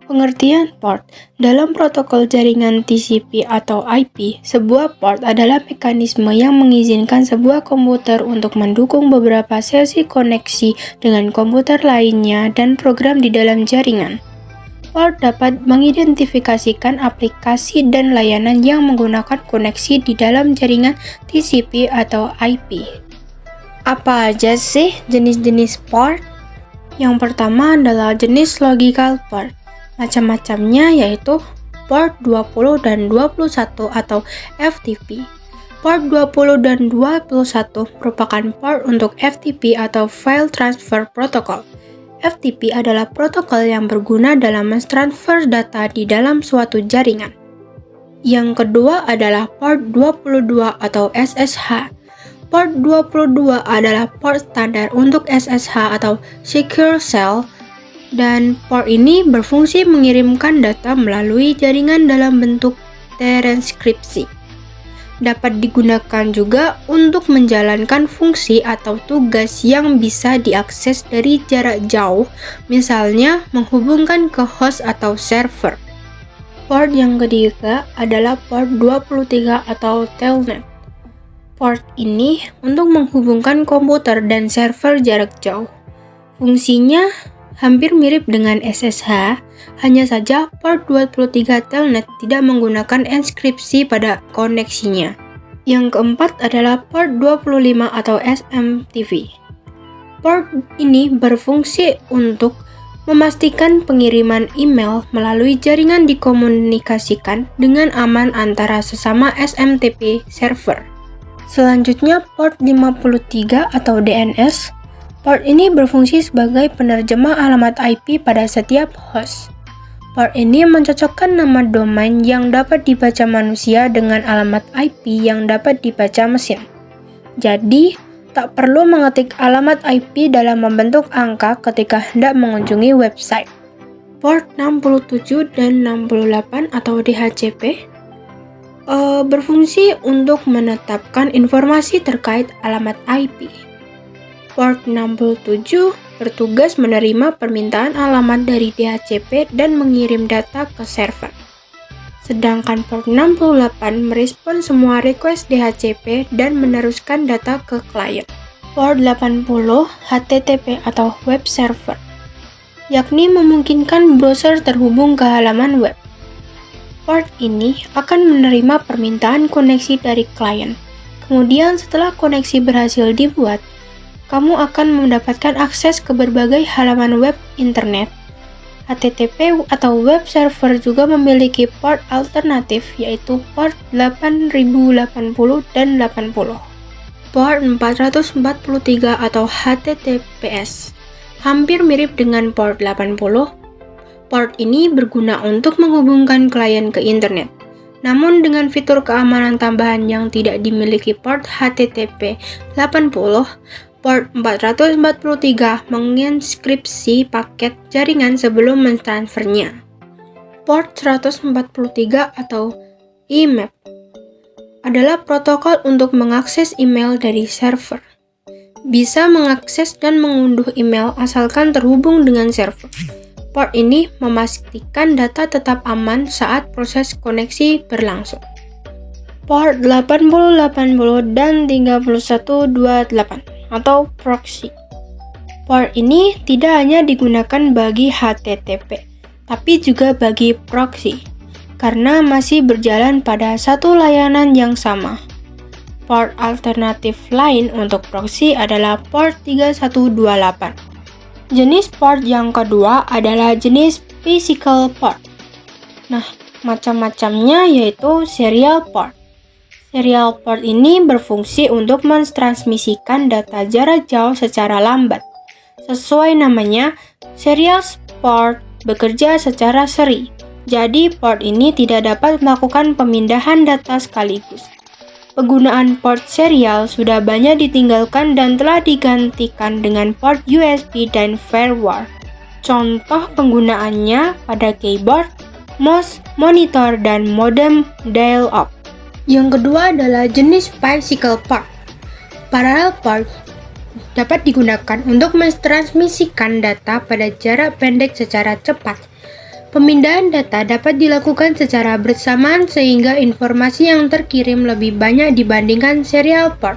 Pengertian port. Dalam protokol jaringan TCP atau IP, sebuah port adalah mekanisme yang mengizinkan sebuah komputer untuk mendukung beberapa sesi koneksi dengan komputer lainnya dan program di dalam jaringan. Port dapat mengidentifikasikan aplikasi dan layanan yang menggunakan koneksi di dalam jaringan TCP atau IP. Apa aja sih jenis-jenis port? Yang pertama adalah jenis logical port. Macam-macamnya yaitu port 20 dan 21 atau FTP. Port 20 dan 21 merupakan port untuk FTP atau File Transfer Protocol. FTP adalah protokol yang berguna dalam mentransfer data di dalam suatu jaringan. Yang kedua adalah port 22 atau SSH. Port 22 adalah port standar untuk SSH atau Secure Shell, dan port ini berfungsi mengirimkan data melalui jaringan dalam bentuk transkripsi. Dapat digunakan juga untuk menjalankan fungsi atau tugas yang bisa diakses dari jarak jauh, misalnya menghubungkan ke host atau server. Port yang ketiga adalah port 23 atau Telnet. Port ini untuk menghubungkan komputer dan server jarak jauh. Fungsinya hampir mirip dengan SSH, hanya saja port 23 Telnet tidak menggunakan enskripsi pada koneksinya. Yang keempat adalah port 25 atau SMTP. Port ini berfungsi untuk memastikan pengiriman email melalui jaringan dikomunikasikan dengan aman antara sesama SMTP server. Selanjutnya port 53 atau DNS. Port ini berfungsi sebagai penerjemah alamat IP pada setiap host. Port ini mencocokkan nama domain yang dapat dibaca manusia dengan alamat IP yang dapat dibaca mesin. Jadi, tak perlu mengetik alamat IP dalam membentuk angka ketika hendak mengunjungi website. Port 67 dan 68 atau DHCP berfungsi untuk menetapkan informasi terkait alamat IP. Port 67 bertugas menerima permintaan alamat dari DHCP dan mengirim data ke server. Sedangkan port 68 merespon semua request DHCP dan meneruskan data ke klien. Port 80 HTTP atau web server, yakni memungkinkan browser terhubung ke halaman web. Port ini akan menerima permintaan koneksi dari klien. Kemudian setelah koneksi berhasil dibuat, kamu akan mendapatkan akses ke berbagai halaman web internet. HTTP atau web server juga memiliki port alternatif yaitu port 8080 dan 80. Port 443 atau HTTPS hampir mirip dengan port 80. Port ini berguna untuk menghubungkan klien ke internet. Namun dengan fitur keamanan tambahan yang tidak dimiliki port HTTP 80, port 443 menginskripsi paket jaringan sebelum mentransfernya. Port 143 atau IMAP adalah protokol untuk mengakses email dari server. Bisa mengakses dan mengunduh email asalkan terhubung dengan server. Port ini memastikan data tetap aman saat proses koneksi berlangsung. Port 8080 dan 3128 atau proxy. Port ini tidak hanya digunakan bagi HTTP, tapi juga bagi proxy, karena masih berjalan pada satu layanan yang sama. Port alternatif lain untuk proxy adalah port 3128. Jenis port yang kedua adalah jenis physical port. Nah, macam-macamnya yaitu serial port. Serial port ini berfungsi untuk mentransmisikan data jarak jauh secara lambat. Sesuai namanya, serial port bekerja secara seri. Jadi, port ini tidak dapat melakukan pemindahan data sekaligus. Penggunaan port serial sudah banyak ditinggalkan dan telah digantikan dengan port USB dan firewall. Contoh penggunaannya pada keyboard, mouse, monitor, dan modem dial-up. Yang kedua adalah jenis physical port. Parallel port dapat digunakan untuk mentransmisikan data pada jarak pendek secara cepat. Pemindahan data dapat dilakukan secara bersamaan sehingga informasi yang terkirim lebih banyak dibandingkan serial port.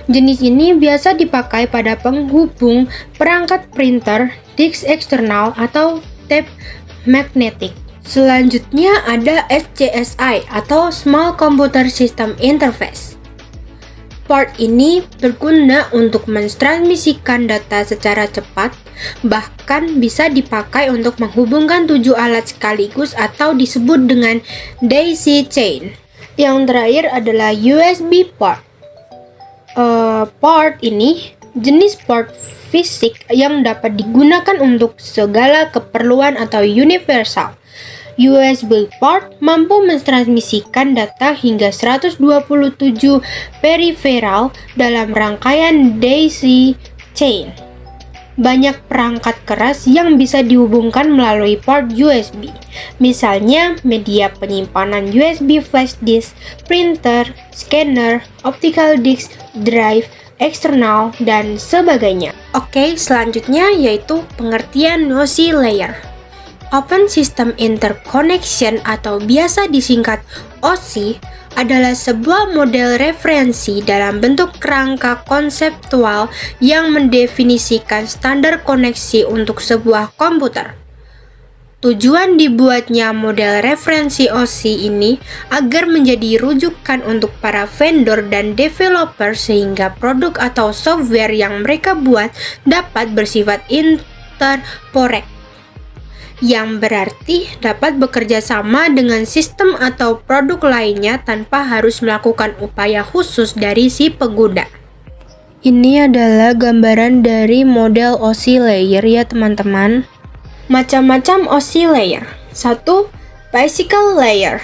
Jenis ini biasa dipakai pada penghubung perangkat printer, disk eksternal, atau tape magnetik. Selanjutnya ada SCSI atau Small Computer System Interface. Port ini berguna untuk mentransmisikan data secara cepat, bahkan bisa dipakai untuk menghubungkan 7 alat sekaligus atau disebut dengan daisy chain. Yang terakhir adalah USB port. Port ini jenis port fisik yang dapat digunakan untuk segala keperluan atau universal. USB port mampu mentransmisikan data hingga 127 peripheral dalam rangkaian daisy chain. Banyak perangkat keras yang bisa dihubungkan melalui port USB, misalnya media penyimpanan USB flash disk, printer, scanner, optical disk, drive, eksternal, dan sebagainya. Oke, selanjutnya yaitu pengertian OSI layer. Open System Interconnection atau biasa disingkat OSI adalah sebuah model referensi dalam bentuk kerangka konseptual yang mendefinisikan standar koneksi untuk sebuah komputer. Tujuan dibuatnya model referensi OSI ini agar menjadi rujukan untuk para vendor dan developer sehingga produk atau software yang mereka buat dapat bersifat interporate, yang berarti dapat bekerja sama dengan sistem atau produk lainnya tanpa harus melakukan upaya khusus dari si pengguna. Ini adalah gambaran dari model OSI layer ya teman-teman. Macam-macam OSI layer. 1. Physical layer.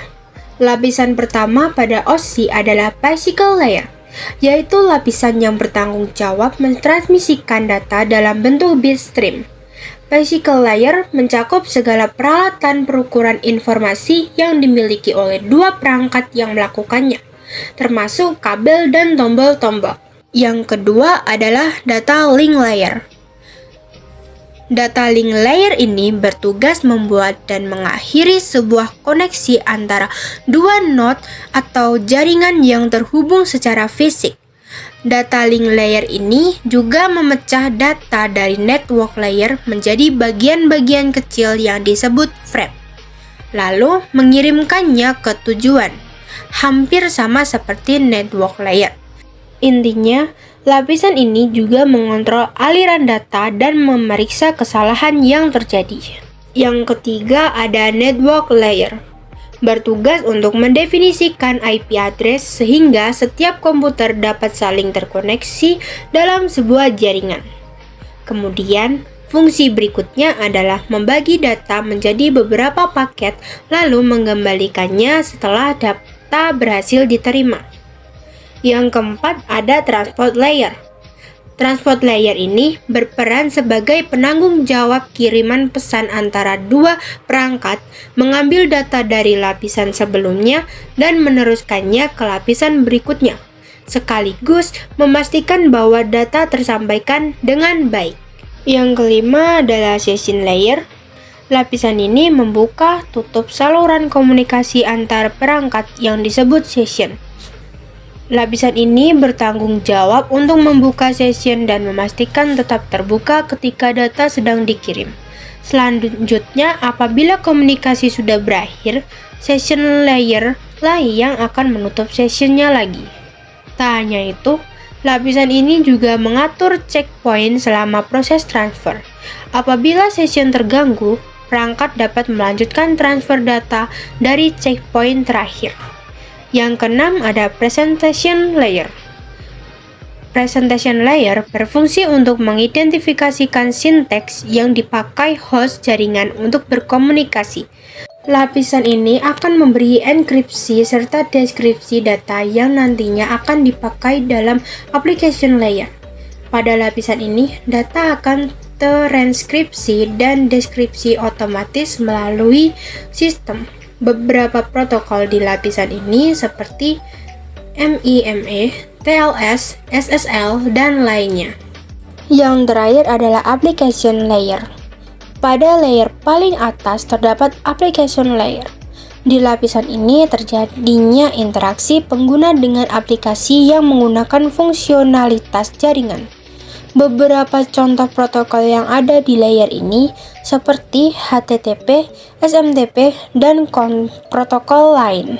Lapisan pertama pada OSI adalah physical layer, yaitu lapisan yang bertanggung jawab mentransmisikan data dalam bentuk bit stream. Physical layer mencakup segala peralatan perukuran informasi yang dimiliki oleh dua perangkat yang melakukannya, termasuk kabel dan tombol-tombol. Yang kedua adalah data link layer. Data link layer ini bertugas membuat dan mengakhiri sebuah koneksi antara dua node atau jaringan yang terhubung secara fisik. Data link layer ini juga memecah data dari network layer menjadi bagian-bagian kecil yang disebut frame, lalu mengirimkannya ke tujuan, hampir sama seperti network layer. Intinya, lapisan ini juga mengontrol aliran data dan memeriksa kesalahan yang terjadi. Yang ketiga ada network layer. Bertugas untuk mendefinisikan IP address sehingga setiap komputer dapat saling terkoneksi dalam sebuah jaringan. Kemudian, fungsi berikutnya adalah membagi data menjadi beberapa paket lalu mengembalikannya setelah data berhasil diterima. Yang keempat ada transport layer. Transport layer ini berperan sebagai penanggung jawab kiriman pesan antara dua perangkat, mengambil data dari lapisan sebelumnya dan meneruskannya ke lapisan berikutnya, sekaligus memastikan bahwa data tersampaikan dengan baik. Yang kelima adalah session layer. Lapisan ini membuka tutup saluran komunikasi antar perangkat yang disebut session. Lapisan ini bertanggung jawab untuk membuka session dan memastikan tetap terbuka ketika data sedang dikirim. Selanjutnya, apabila komunikasi sudah berakhir, session layer lah yang akan menutup sessionnya lagi. Tak hanya itu, lapisan ini juga mengatur checkpoint selama proses transfer. Apabila session terganggu, perangkat dapat melanjutkan transfer data dari checkpoint terakhir. Yang keenam ada presentation layer. Presentation layer berfungsi untuk mengidentifikasikan sinteks yang dipakai host jaringan untuk berkomunikasi. Lapisan ini akan memberi enkripsi serta deskripsi data yang nantinya akan dipakai dalam application layer. Pada lapisan ini, data akan transkripsi dan deskripsi otomatis melalui sistem. Beberapa protokol di lapisan ini seperti MIME, TLS, SSL, dan lainnya. Yang terakhir adalah application layer. Pada layer paling atas terdapat application layer. Di lapisan ini terjadinya interaksi pengguna dengan aplikasi yang menggunakan fungsionalitas jaringan. Beberapa contoh protokol yang ada di layer ini seperti HTTP, SMTP, dan protokol lain.